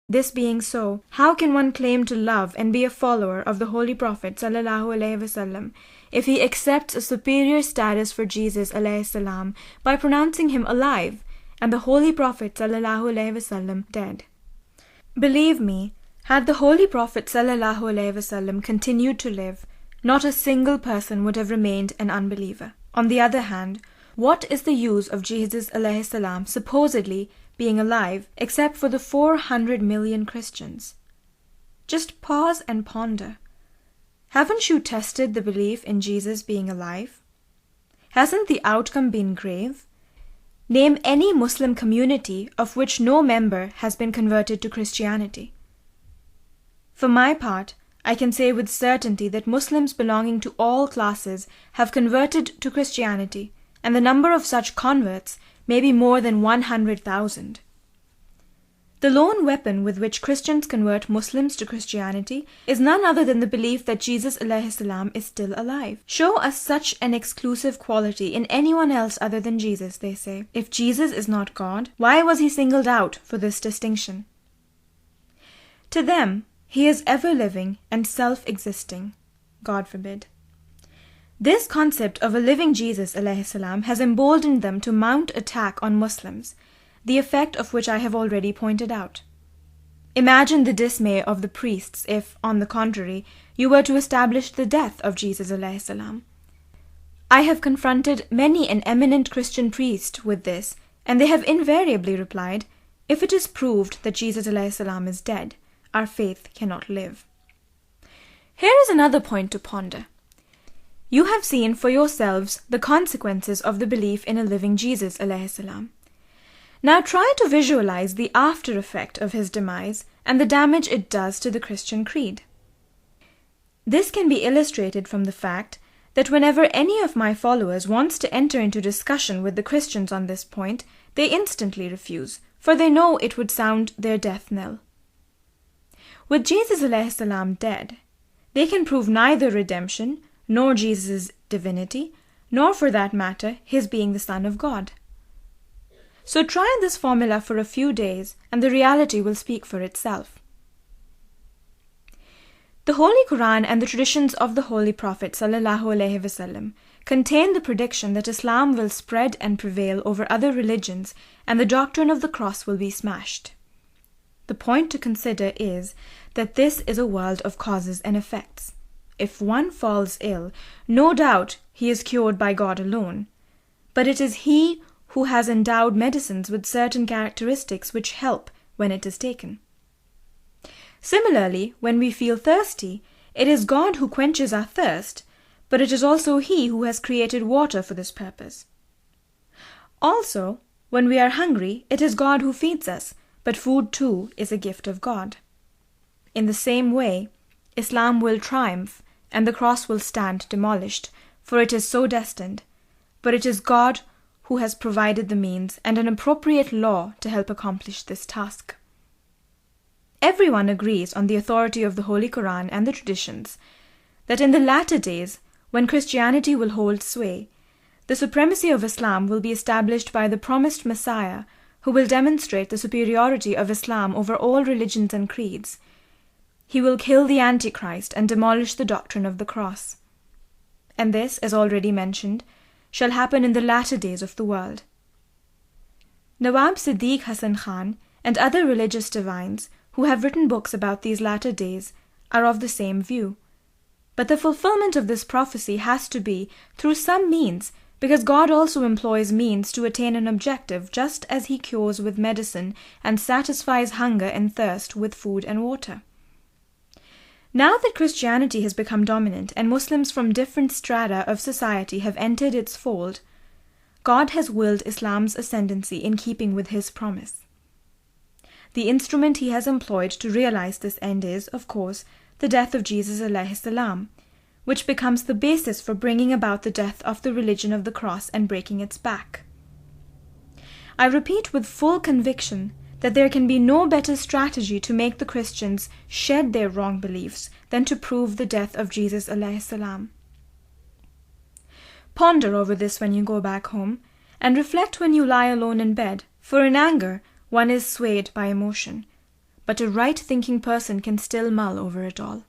This being so, how can one claim to love and be a follower of the Holy Prophet ﷺ if he accepts a superior status for Jesus ﷺ by pronouncing him alive and the Holy Prophet ﷺ dead? Believe me, had the Holy Prophet ﷺ continued to live, not a single person would have remained an unbeliever. On the other hand, what is the use of Jesus ﷺ supposedly being alive except for the 400 million Christians? Just pause and ponder. Haven't you tested the belief in Jesus being alive? Hasn't the outcome been grave? Name any Muslim community of which no member has been converted to Christianity. For my part, I can say with certainty that Muslims belonging to all classes have converted to Christianity, and the number of such converts may be more than 100,000. The lone weapon with which Christians convert Muslims to Christianity is none other than the belief that Jesus ﷺ is still alive. Show us such an exclusive quality in anyone else other than Jesus, they say. If Jesus is not God, why was he singled out for this distinction? To them, he is ever-living and self-existing. God forbid. This concept of a living Jesus ﷺ has emboldened them to mount attack on Muslims, the effect of which I have already pointed out. Imagine the dismay of the priests if, on the contrary, you were to establish the death of Jesus ﷺ. I have confronted many an eminent Christian priest with this, and they have invariably replied, if it is proved that Jesus ﷺ is dead, our faith cannot live. Here is another point to ponder. You have seen for yourselves the consequences of the belief in a living Jesus ﷺ. Now try to visualize the after effect of his demise and the damage it does to the Christian creed. This can be illustrated from the fact that whenever any of my followers wants to enter into discussion with the Christians on this point, they instantly refuse, for they know it would sound their death knell. With Jesus ﷺ dead, they can prove neither redemption, nor Jesus' divinity, nor for that matter, his being the Son of God. So try this formula for a few days, and the reality will speak for itself. The Holy Quran and the traditions of the Holy Prophet ﷺ contain the prediction that Islam will spread and prevail over other religions, and the doctrine of the cross will be smashed. The point to consider is that this is a world of causes and effects. If one falls ill, no doubt he is cured by God alone, but it is he who has endowed medicines with certain characteristics which help when it is taken. Similarly, when we feel thirsty, it is God who quenches our thirst, but it is also he who has created water for this purpose. Also, when we are hungry, it is God who feeds us, but food too is a gift of God. In the same way, Islam will triumph, and the cross will stand demolished, for it is so destined, but it is God who has provided the means and an appropriate law to help accomplish this task. Everyone agrees on the authority of the Holy Quran and the traditions that in the latter days, when Christianity will hold sway, the supremacy of Islam will be established by the promised Messiah, who will demonstrate the superiority of Islam over all religions and creeds. He will kill the Antichrist and demolish the doctrine of the cross. And this, as already mentioned, shall happen in the latter days of the world. Nawab Siddiq Hasan Khan and other religious divines who have written books about these latter days are of the same view. But the fulfillment of this prophecy has to be through some means, because God also employs means to attain an objective, just as he cures with medicine and satisfies hunger and thirst with food and water. Now that Christianity has become dominant and Muslims from different strata of society have entered its fold, God has willed Islam's ascendancy in keeping with his promise. The instrument he has employed to realize this end is, of course, the death of Jesus ﷺ, which becomes the basis for bringing about the death of the religion of the cross and breaking its back. I repeat with full conviction that there can be no better strategy to make the Christians shed their wrong beliefs than to prove the death of Jesus ﷺ. Ponder over this when you go back home, and reflect when you lie alone in bed, for in anger one is swayed by emotion. but a right-thinking person can still mull over it all.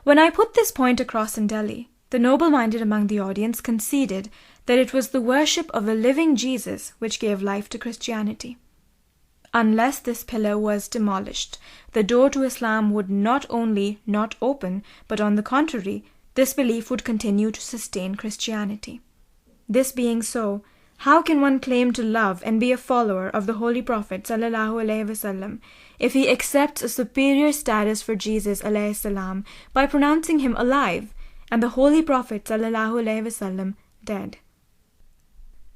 When I put this point across in Delhi, the noble-minded among the audience conceded that it was the worship of a living Jesus which gave life to Christianity. Unless this pillar was demolished, the door to Islam would not only not open, but on the contrary, this belief would continue to sustain Christianity. This being so, how can one claim to love and be a follower of the Holy Prophet ﷺ if he accepts a superior status for Jesus ﷺ by pronouncing him alive and the Holy Prophet ﷺ dead?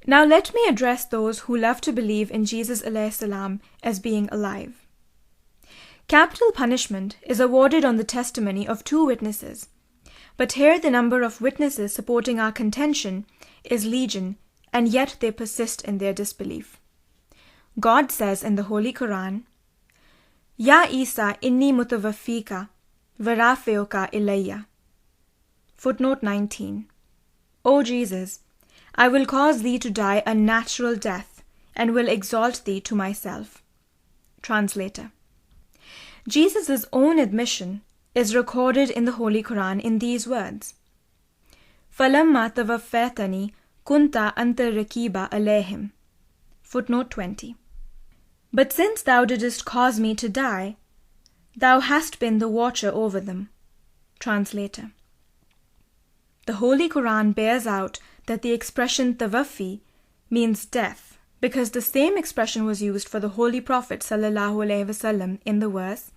Now let me address those who love to believe in Jesus ﷺ as being alive. Capital punishment is awarded on the testimony of 2 witnesses, but here the number of witnesses supporting our contention is legion, and yet they persist in their disbelief. God says in the Holy Quran, Ya Isa inni mutawaffika wa rafeuka ilayya. Footnote 19. O Jesus, I will cause thee to die a natural death, and will exalt thee to myself. Translator. Jesus' own admission is recorded in the Holy Quran in these words, فَلَمَّا تَوَفَّيْتَنِي كُنْتَ أَنْتَ الرَّقِيبَ عَلَيْهِمْ. Footnote 20. But since thou didst cause me to die, thou hast been the watcher over them. Translator. The Holy Quran bears out that the expression tawaffi means death, because the same expression was used for the Holy Prophet ﷺ in the verse,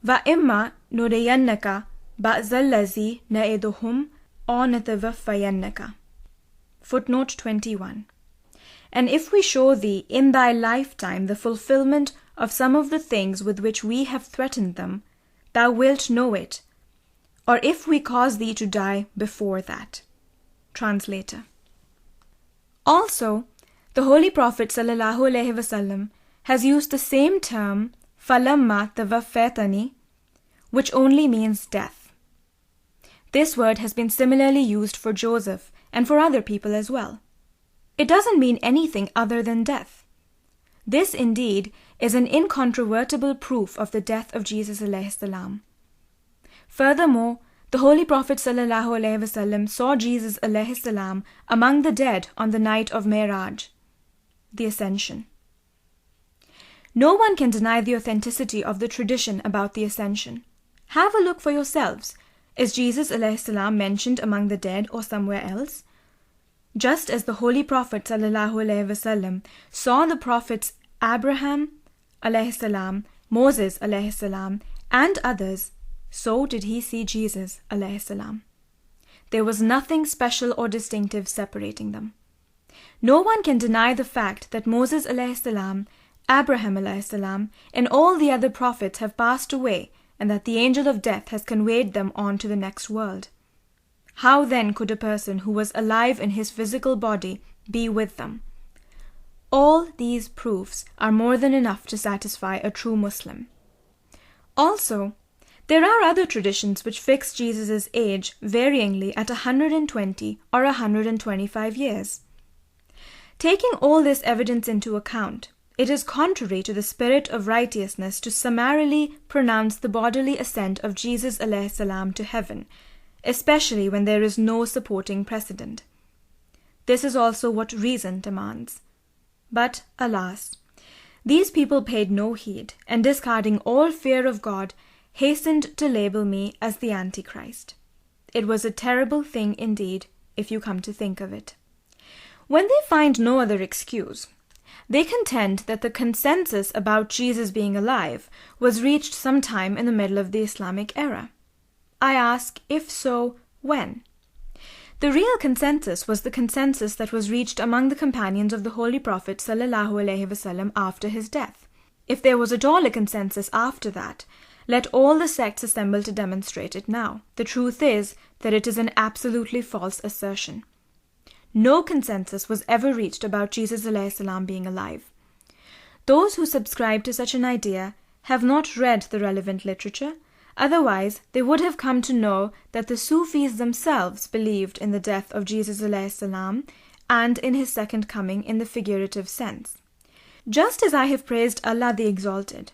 وَإِمَّا نُرِيَنَّكَ بَعْضَ الَّذِي نَعِدُهُمْ أَوْ نَتَوَفَّيَنَّكَ. Footnote 21. And if we show thee in thy lifetime the fulfillment of some of the things with which we have threatened them, thou wilt know it, or if we cause thee to die before that. Translator. Also, the Holy Prophet ﷺ has used the same term, فَلَمَّا تَوَفَّيْتَنِي, which only means death. This word has been similarly used for Joseph and for other people as well. It doesn't mean anything other than death. This indeed is an incontrovertible proof of the death of Jesus ﷺ. Furthermore, the Holy Prophet ﷺ saw Jesus ﷺ among the dead on the night of Mi'raj, the Ascension. No one can deny the authenticity of the tradition about the Ascension. Have a look for yourselves. Is Jesus ﷺ mentioned among the dead or somewhere else? Just as the Holy Prophet ﷺ saw the prophets Abraham ﷺ, Moses ﷺ, and others, so did he see Jesus ﷺ. There was nothing special or distinctive separating them. No one can deny the fact that Moses ﷺ, Abraham ﷺ, and all the other prophets have passed away, and that the angel of death has conveyed them on to the next world. How then could a person who was alive in his physical body be with them? All these proofs are more than enough to satisfy a true Muslim. Also, there are other traditions which fix Jesus' age varyingly at 120 or 125 years. Taking all this evidence into account, it is contrary to the spirit of righteousness to summarily pronounce the bodily ascent of Jesus ﷺ to heaven, especially when there is no supporting precedent. This is also what reason demands. But, alas, these people paid no heed, and discarding all fear of God, hastened to label me as the Antichrist. It was a terrible thing indeed, if you come to think of it. When they find no other excuse, they contend that the consensus about Jesus being alive was reached sometime in the middle of the Islamic era. I ask, if so, when? The real consensus was the consensus that was reached among the companions of the Holy Prophet ﷺ after his death. If there was at all a consensus after that, let all the sects assemble to demonstrate it now. The truth is that it is an absolutely false assertion. No consensus was ever reached about Jesus ﷺ being alive. Those who subscribe to such an idea have not read the relevant literature, otherwise they would have come to know that the Sufis themselves believed in the death of Jesus ﷺ and in his second coming in the figurative sense. just as I have praised Allah the Exalted.